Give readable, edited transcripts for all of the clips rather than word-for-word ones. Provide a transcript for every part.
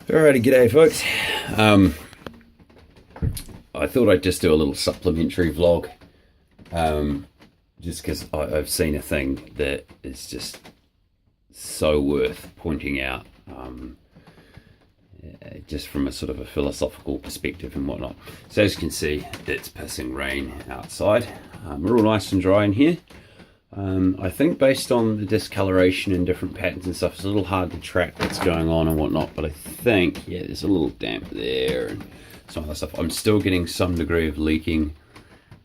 Alrighty, g'day folks. I thought I'd just do a little supplementary vlog, just because I've seen a thing that is just so worth pointing out, just from a sort of a philosophical perspective and whatnot. So as you can see, it's pissing rain outside. We're all nice and dry in here. I think based on the discoloration and different patterns and stuff, it's a little hard to track what's going on and whatnot, but I think, yeah, there's a little damp there and some other stuff. I'm still getting some degree of leaking.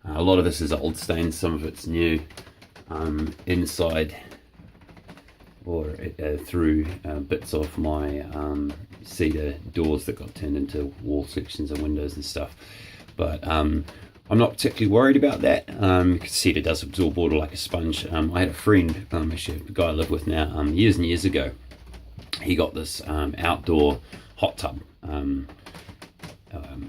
A lot of this is old stains, some of it's new. Inside or through bits of my cedar doors that got turned into wall sections and windows and stuff. But I'm not particularly worried about that, because cedar does absorb water like a sponge. I had a friend, actually the guy I live with now, years and years ago, he got this outdoor hot tub.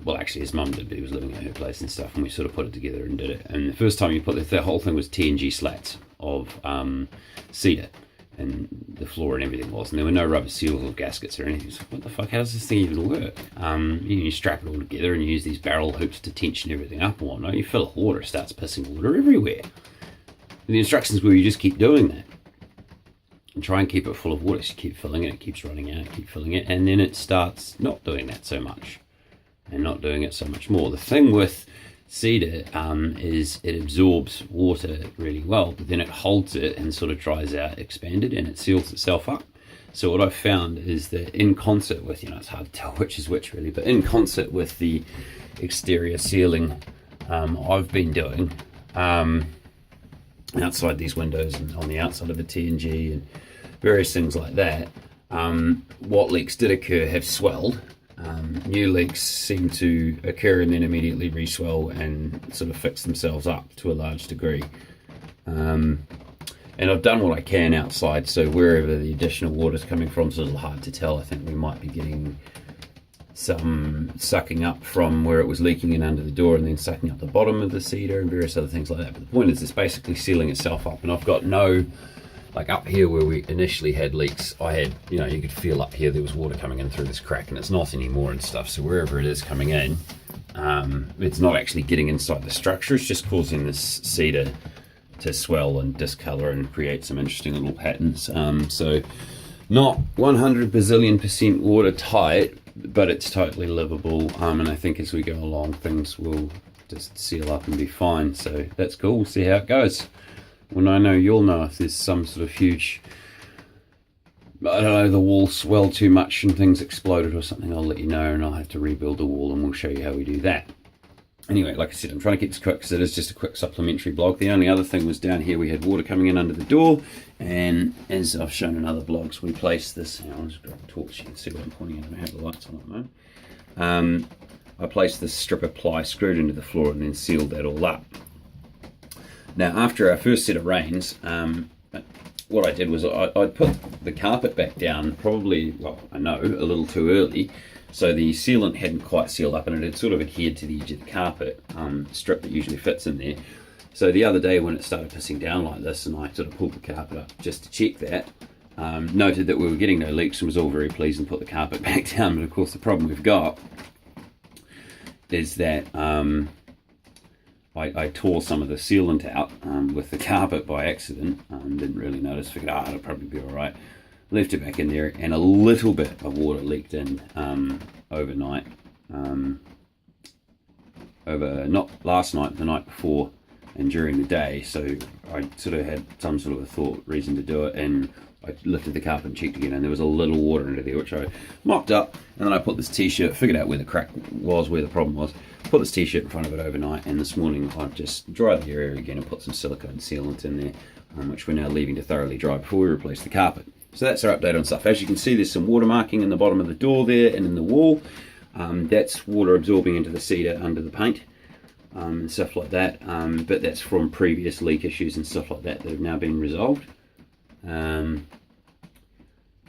Well, actually his mum did, but he was living at her place and stuff, and we sort of put it together and did it. And the first time you put the whole thing was TNG slats of cedar, and the floor and everything was, and there were no rubber seals or gaskets or anything. So what the fuck, how does this thing even work? You strap it all together and you use these barrel hoops to tension everything up and whatnot. You fill it with water, it starts pissing water everywhere. And the instructions were you just keep doing that and try and keep it full of water. So you keep filling it, it keeps running out, keep filling it, and then it starts not doing that so much and not doing it so much more. The thing with cedar is it absorbs water really well, but then it holds it and sort of dries out, expanded, and it seals itself up. So what I've found is that in concert with, it's hard to tell which is which really, but in concert with the exterior sealing I've been doing outside these windows and on the outside of the TNG and various things like that, what leaks did occur have swelled. New leaks seem to occur and then immediately reswell and sort of fix themselves up to a large degree. And I've done what I can outside, so wherever the additional water is coming from is a little hard to tell. I think we might be getting some sucking up from where it was leaking in under the door and then sucking up the bottom of the cedar and various other things like that. But the point is it's basically sealing itself up, and I've got no... Like up here where we initially had leaks, I had, you could feel up here there was water coming in through this crack, and it's not anymore and stuff. So wherever it is coming in, it's not actually getting inside the structure. It's just causing this cedar to swell and discolor and create some interesting little patterns. So not 100 bazillion% watertight, but it's totally livable. And I think as we go along, things will just seal up and be fine. So that's cool. We'll see how it goes. When I know you'll know if there's some sort of huge, I don't know, the wall swelled too much and things exploded or something, I'll let you know, and I'll have to rebuild the wall and we'll show you how we do that. Anyway, like I said, I'm trying to keep this quick because it is just a quick supplementary blog. The only other thing was down here we had water coming in under the door, and as I've shown in other blogs, we placed this, I'll just grab a torch so you can see what I'm pointing at. I don't have the lights on at the moment. I placed this strip of ply screwed into the floor and then sealed that all up. Now, after our first set of rains, what I did was I put the carpet back down probably, well, I know, a little too early. So the sealant hadn't quite sealed up and it had sort of adhered to the edge of the carpet strip that usually fits in there. So the other day when it started pissing down like this and I sort of pulled the carpet up just to check that, noted that we were getting no leaks and was all very pleased and put the carpet back down. But of course the problem we've got is that... I tore some of the sealant out with the carpet by accident. Didn't really notice, figured, it'll probably be all right. Left it back in there, and a little bit of water leaked in overnight. Not last night, the night before, and during the day. So I sort of had some sort of a reason to do it, and I lifted the carpet and checked again, and there was a little water under there, which I mopped up, and then I put this t-shirt, figured out where the crack was, where the problem was, put this t-shirt in front of it overnight, and this morning I've just dried the area again and put some silicone sealant in there, which we're now leaving to thoroughly dry before we replace the carpet. So that's our update on stuff. As you can see, there's some water marking in the bottom of the door there and in the wall. That's water absorbing into the cedar under the paint. And stuff like that, but that's from previous leak issues and stuff like that that have now been resolved.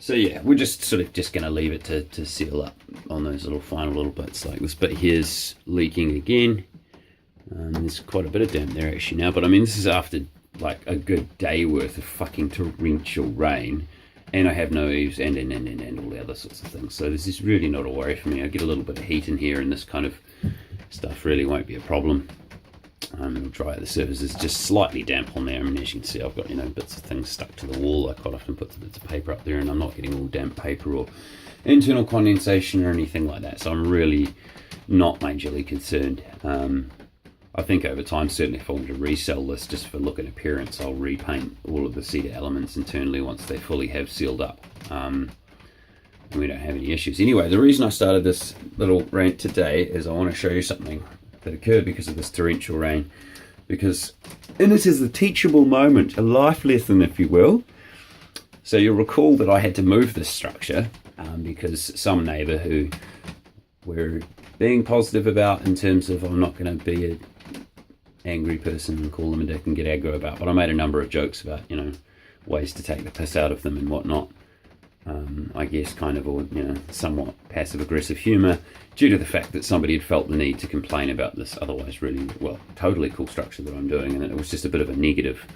So yeah, we're just going to leave it to seal up on those final little bits. Like this bit here's leaking again. There's quite a bit of damp there actually now, but I mean this is after like a good day worth of fucking torrential rain, and I have no eaves and all the other other sorts of things. So this is really not a worry for me. I get a little bit of heat in here, and this kind of stuff really won't be a problem. It'll dry out. The surface is just slightly damp on there. I mean, as you can see, I've got, you know, bits of things stuck to the wall. I quite often put the bits of paper up there, and I'm not getting all damp paper or internal condensation or anything like that. So I'm really not majorly concerned. I think over time, certainly if I want to resell this just for look and appearance, I'll repaint all of the cedar elements internally once they fully have sealed up. And we don't have any issues. Anyway, the reason I started this little rant today is I want to show you something that occurred because of this torrential rain. And this is a teachable moment, a life lesson, if you will. So you'll recall that I had to move this structure because some neighbour who we're being positive about in terms of I'm not going to be an angry person and call them a dick and get aggro about, but I made a number of jokes about, you know, ways to take the piss out of them and whatnot. I guess kind of, you know, somewhat passive aggressive humour due to the fact that somebody had felt the need to complain about this otherwise really, well, totally cool structure that I'm doing, and it was just a bit of a negative.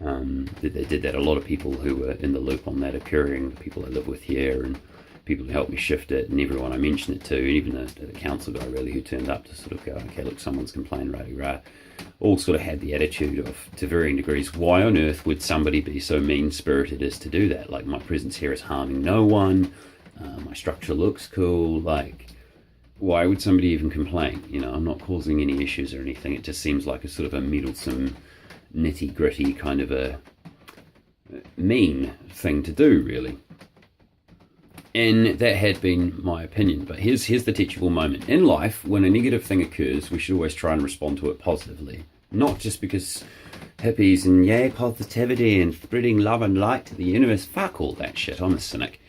That they did that. A lot of people who were in the loop on that occurring, the people I live with here and people who helped me shift it, and everyone I mentioned it to, even the council guy really who turned up to sort of go, okay, look, someone's complained, rah-de-rah, all sort of had the attitude of, to varying degrees, why on earth would somebody be so mean-spirited as to do that? Like, my presence here is harming no one, my structure looks cool, like, why would somebody even complain? You know, I'm not causing any issues or anything. It just seems like a sort of a meddlesome, nitty-gritty kind of a mean thing to do, really. And that had been my opinion. But here's the teachable moment. In life, when a negative thing occurs, we should always try and respond to it positively. Not just because hippies and yay positivity and spreading love and light to the universe. Fuck all that shit. I'm a cynic.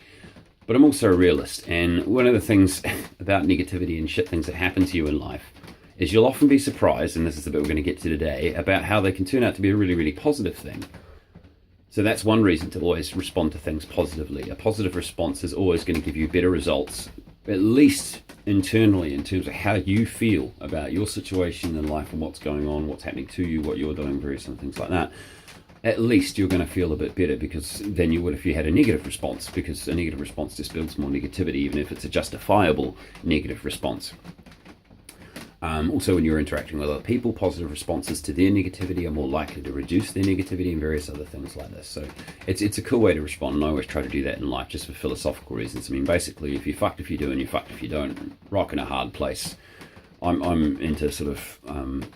But I'm also a realist. And one of the things about negativity and shit things that happen to you in life is you'll often be surprised, and this is the bit we're going to get to today, about how they can turn out to be a really, really positive thing. So that's one reason to always respond to things positively. A positive response is always going to give you better results, at least internally, in terms of how you feel about your situation in life and what's going on, what's happening to you, what you're doing, various other things like that. At least you're going to feel a bit better because than you would if you had a negative response, because a negative response just builds more negativity, even if it's a justifiable negative response. Also, when you're interacting with other people, positive responses to their negativity are more likely to reduce their negativity and various other things like this. So it's a cool way to respond, and I always try to do that in life just for philosophical reasons. I mean, basically, if you're fucked if you do and you're fucked if you don't, rock in a hard place. I'm into sort of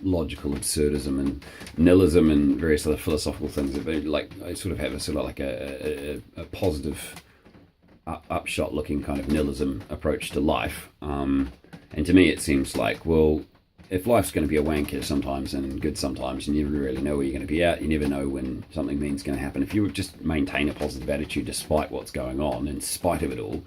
logical absurdism and nihilism and various other philosophical things. Like I sort of have a sort of like a positive, upshot-looking kind of nihilism approach to life. And to me, it seems like, well, if life's going to be a wanker sometimes and good sometimes, you never really know where you're going to be at. You never know when something mean's going to happen. If you would just maintain a positive attitude despite what's going on, in spite of it all,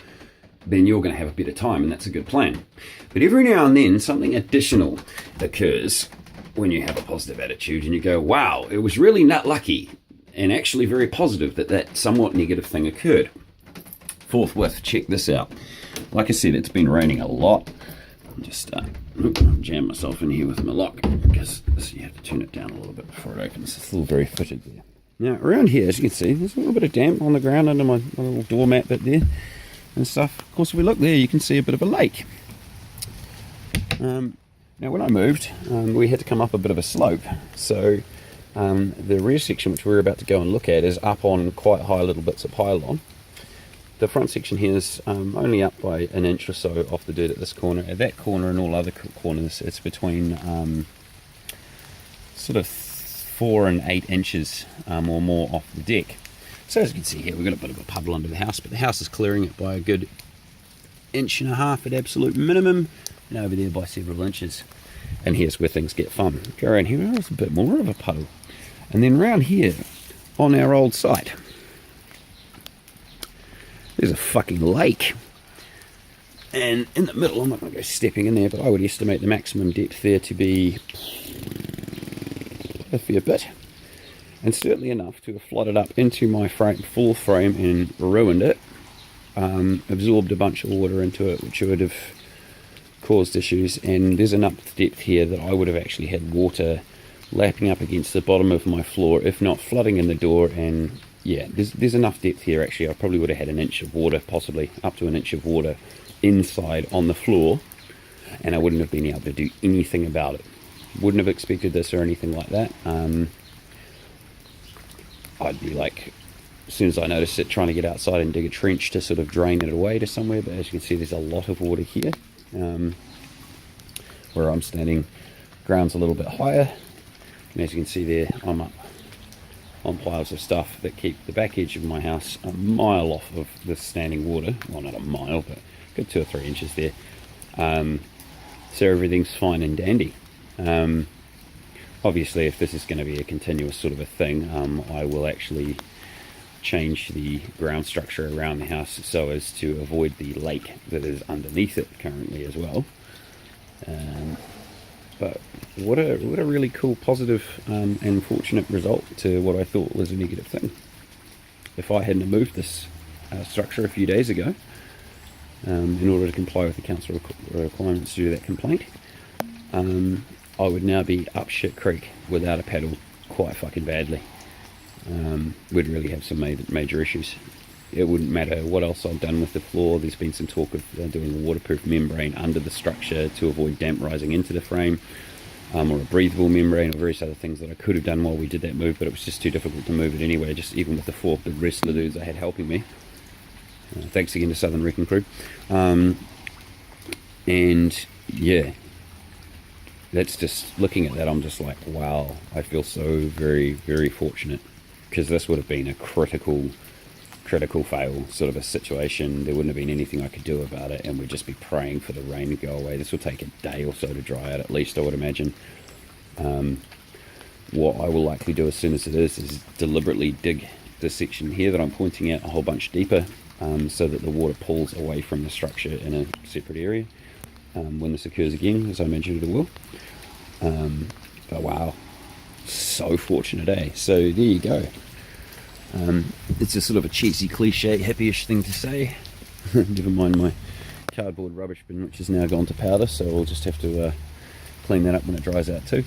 then you're going to have a better time, and that's a good plan. But every now and then, something additional occurs when you have a positive attitude, and you go, wow, it was really not lucky and actually very positive that that somewhat negative thing occurred. Forthwith, check this out. Like I said, it's been raining a lot. I'll just jam myself in here with my lock because you have to turn it down a little bit before it opens. It's still very fitted there. Now, around here, as you can see, there's a little bit of damp on the ground under my little doormat bit there and stuff. Of course, if we look there, you can see a bit of a lake. Now, when I moved, we had to come up a bit of a slope. So the rear section, which we're about to go and look at, is up on quite high little bits of pylon. The front section here is only up by an inch or so off the dirt at this corner. At that corner and all other corners, it's between sort of 4 and 8 inches or more off the deck. So as you can see here, we've got a bit of a puddle under the house, but the house is clearing it by a good 1.5 inches at absolute minimum, and over there by several inches. And here's where things get fun. Go around here, there's a bit more of a puddle. And then round here, on our old site, there's a fucking lake. And in the middle, I'm not going to go stepping in there, but I would estimate the maximum depth there to be a fair bit. And certainly enough to have flooded up into my floor frame and ruined it. Absorbed a bunch of water into it, which would have caused issues. And there's enough depth here that I would have actually had water lapping up against the bottom of my floor, if not flooding in the door and yeah, there's enough depth here actually. I probably would have had an inch of water, possibly up to an inch of water inside on the floor, and I wouldn't have been able to do anything about it. Wouldn't have expected this or anything like that. I'd be like, as soon as I noticed it, trying to get outside and dig a trench to sort of drain it away to somewhere. But as you can see, there's a lot of water here. Where I'm standing, ground's a little bit higher, and as you can see there, I'm up on piles of stuff that keep the back edge of my house a mile off of the standing water. Well, not a mile, but a good 2 or 3 inches there. So everything's fine and dandy. Obviously, if this is going to be a continuous sort of a thing, I will actually change the ground structure around the house so as to avoid the lake that is underneath it currently as well. But what a really cool, positive, and fortunate result to what I thought was a negative thing. If I hadn't moved this structure a few days ago, in order to comply with the council requirements to do that complaint, I would now be up shit creek without a paddle quite fucking badly. We'd really have some major issues. It wouldn't matter what else I've done with the floor. There's been some talk of doing a waterproof membrane under the structure to avoid damp rising into the frame, or a breathable membrane, or various other things that I could have done while we did that move, but it was just too difficult to move it anyway, just even with the 4 big wrestler dudes I had helping me. Thanks again to Southern Wrecking Crew. And yeah, that's just, looking at that, I'm just like, wow, I feel so very, very fortunate, because this would have been a critical fail sort of a situation. There wouldn't have been anything I could do about it, and we'd just be praying for the rain to go away. This will take a day or so to dry out, at least, I would imagine. What I will likely do as soon as it is deliberately dig this section here that I'm pointing out a whole bunch deeper, so that the water pulls away from the structure in a separate area when this occurs again, as I mentioned it will. But wow, so fortunate, eh? So there you go. It's a sort of a cheesy, cliche, hippie-ish thing to say. Never mind my cardboard rubbish bin, which has now gone to powder, so we'll just have to clean that up when it dries out too.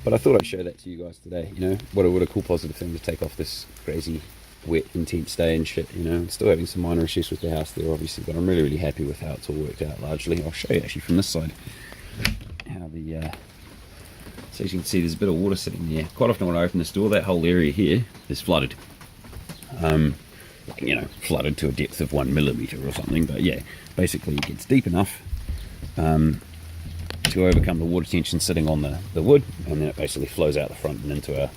But I thought I'd show that to you guys today. You know, what a cool, positive thing to take off this crazy, wet, intense day and shit. You know, I'm still having some minor issues with the house there, obviously, but I'm really, really happy with how it's all worked out largely. I'll show you actually from this side how the so as you can see, there's a bit of water sitting there. Quite often when I open this door, that whole area here is flooded. You know, flooded to a depth of 1 millimeter or something, but yeah, basically it gets deep enough to overcome the water tension sitting on the wood, and then it basically flows out the front and into a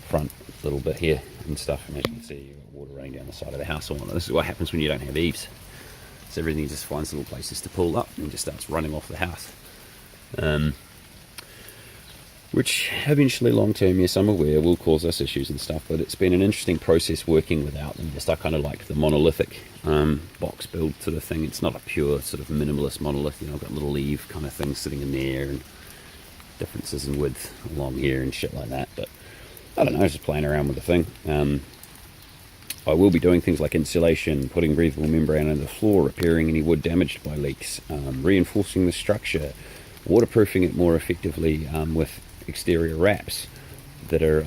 front little bit here and stuff. And as you can see, you've got water running down the side of the house. This is what happens when you don't have eaves. So everything just finds little places to pull up and just starts running off the house. Which eventually, long term, yes, I'm aware, will cause us issues and stuff, but it's been an interesting process working without them. Just I kind of like the monolithic box build sort of thing. It's not a pure sort of minimalist monolith, you know, I've got little eave kind of things sitting in there and differences in width along here and shit like that, but I don't know, just playing around with the thing. I will be doing things like insulation, putting breathable membrane under the floor, repairing any wood damaged by leaks, reinforcing the structure, waterproofing it more effectively with exterior wraps that are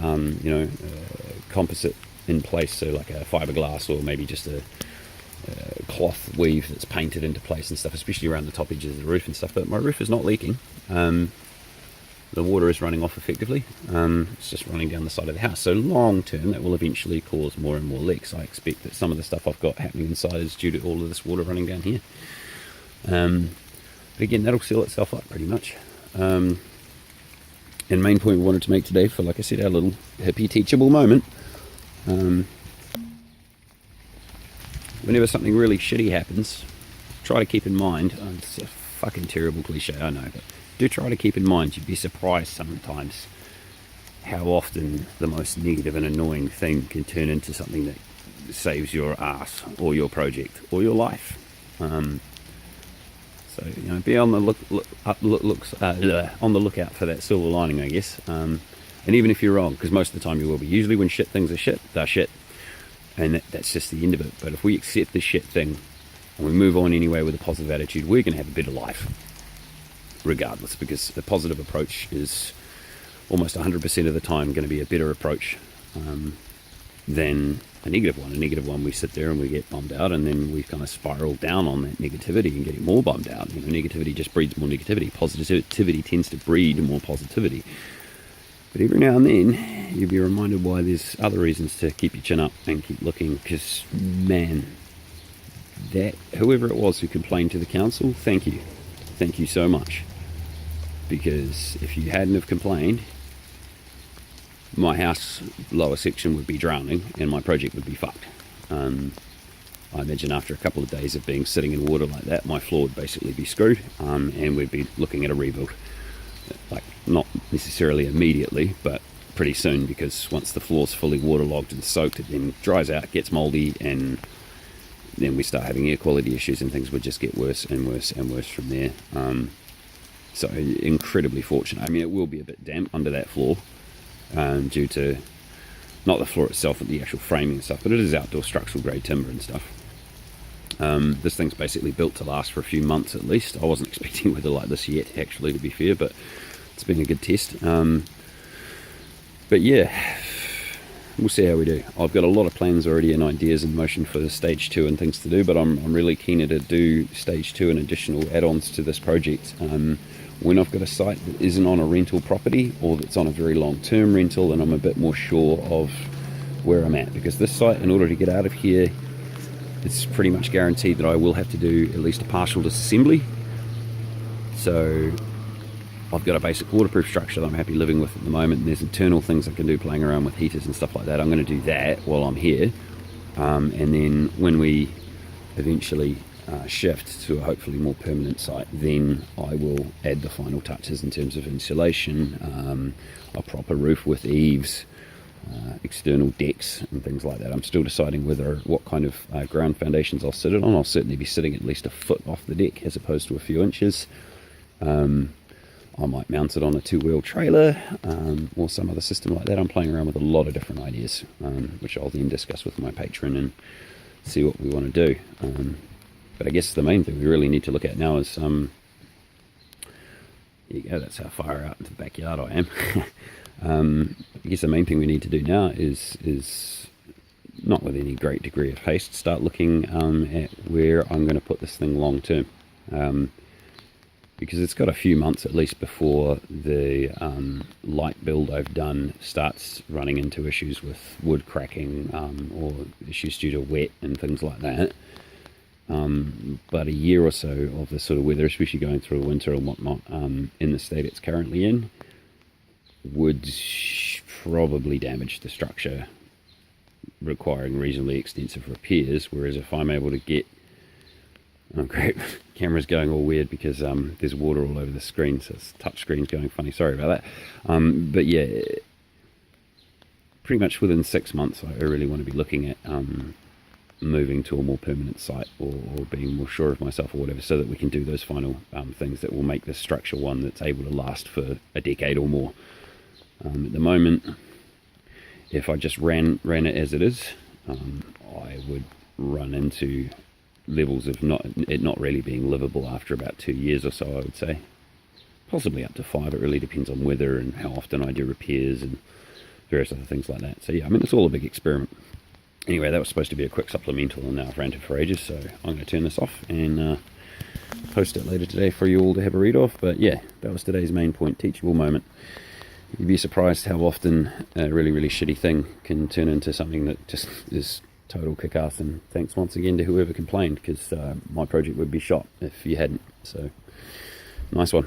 composite in place, so like a fiberglass or maybe just a cloth weave that's painted into place and stuff, especially around the top edges of the roof and stuff. But my roof is not leaking. The water is running off effectively. It's just running down the side of the house, so long term that will eventually cause more and more leaks. I expect that some of the stuff I've got happening inside is due to all of this water running down here, but again, that'll seal itself up pretty much. And main point we wanted to make today for, like I said, our little hippie teachable moment. Whenever something really shitty happens, try to keep in mind, it's a fucking terrible cliche, I know, but do try to keep in mind, you'd be surprised sometimes how often the most negative and annoying thing can turn into something that saves your ass or your project or your life. So, you know, be on the on the lookout for that silver lining, I guess. And even if you're wrong, because most of the time you will be. Usually when shit things are shit, they're shit. And that's just the end of it. But if we accept this shit thing and we move on anyway with a positive attitude, we're going to have a better life. Regardless, because the positive approach is almost 100% of the time going to be a better approach than a negative one, we sit there and we get bummed out, and then we kind of spiral down on that negativity and getting more bummed out. Negativity just breeds more negativity. Positivity tends to breed more positivity. But every now and then, you'll be reminded why there's other reasons to keep your chin up and keep looking, because, man, that whoever it was who complained to the council, thank you. Thank you so much. Because if you hadn't have complained, my house lower section would be drowning and my project would be fucked. I imagine after a couple of days of being sitting in water like that, my floor would basically be screwed, and we'd be looking at a rebuild. Like, not necessarily immediately, but pretty soon, because once the floor's fully waterlogged and soaked, it then dries out, gets moldy, and then we start having air quality issues, and things would just get worse and worse and worse from there. So incredibly fortunate. I mean, it will be a bit damp under that floor, due to not the floor itself but the actual framing and stuff, but it is outdoor structural grade timber and stuff. This thing's basically built to last for a few months at least. I wasn't expecting weather like this yet, actually, to be fair, but it's been a good test. But yeah, we'll see how we do. I've got a lot of plans already and ideas in motion for stage 2 and things to do, but I'm really keen to do stage 2 and additional add-ons to this project. When I've got a site that isn't on a rental property, or that's on a very long-term rental, and I'm a bit more sure of where I'm at, because this site, in order to get out of here, it's pretty much guaranteed that I will have to do at least a partial disassembly. So I've got a basic waterproof structure that I'm happy living with at the moment, and there's internal things I can do playing around with heaters and stuff like that. I'm going to do that while I'm here, and then when we eventually shift to a hopefully more permanent site, then I will add the final touches in terms of insulation, a proper roof with eaves, external decks and things like that. I'm still deciding what kind of ground foundations I'll sit it on. I'll certainly be sitting at least a foot off the deck as opposed to a few inches. I might mount it on a 2-wheel trailer, or some other system like that. I'm playing around with a lot of different ideas, which I'll then discuss with my patron and see what we want to do. But I guess the main thing we really need to look at now is, here you go, that's how far out into the backyard I am. I guess the main thing we need to do now is not with any great degree of haste, start looking at where I'm going to put this thing long term. Because it's got a few months at least before the light build I've done starts running into issues with wood cracking, or issues due to wet and things like that. But a year or so of this sort of weather, especially going through winter and whatnot, in the state it's currently in, would probably damage the structure, requiring reasonably extensive repairs. Whereas if I'm able to get, oh great, camera's going all weird because there's water all over the screen, so it's touch screen's going funny, sorry about that. But yeah, pretty much within 6 months I really want to be looking at moving to a more permanent site, or being more sure of myself or whatever, so that we can do those final things that will make this structure one that's able to last for a decade or more. At the moment, if I just ran it as it is, I would run into levels of it not really being livable after about 2 years or so, I would say. Possibly up to 5, it really depends on weather and how often I do repairs and various other things like that. So yeah, I mean, it's all a big experiment. Anyway, that was supposed to be a quick supplemental, and now I've ranted for ages, so I'm going to turn this off and post it later today for you all to have a read of. But yeah, that was today's main point, teachable moment. You'd be surprised how often a really, really shitty thing can turn into something that just is total kick-ass, and thanks once again to whoever complained, because my project would be shot if you hadn't. So, nice one.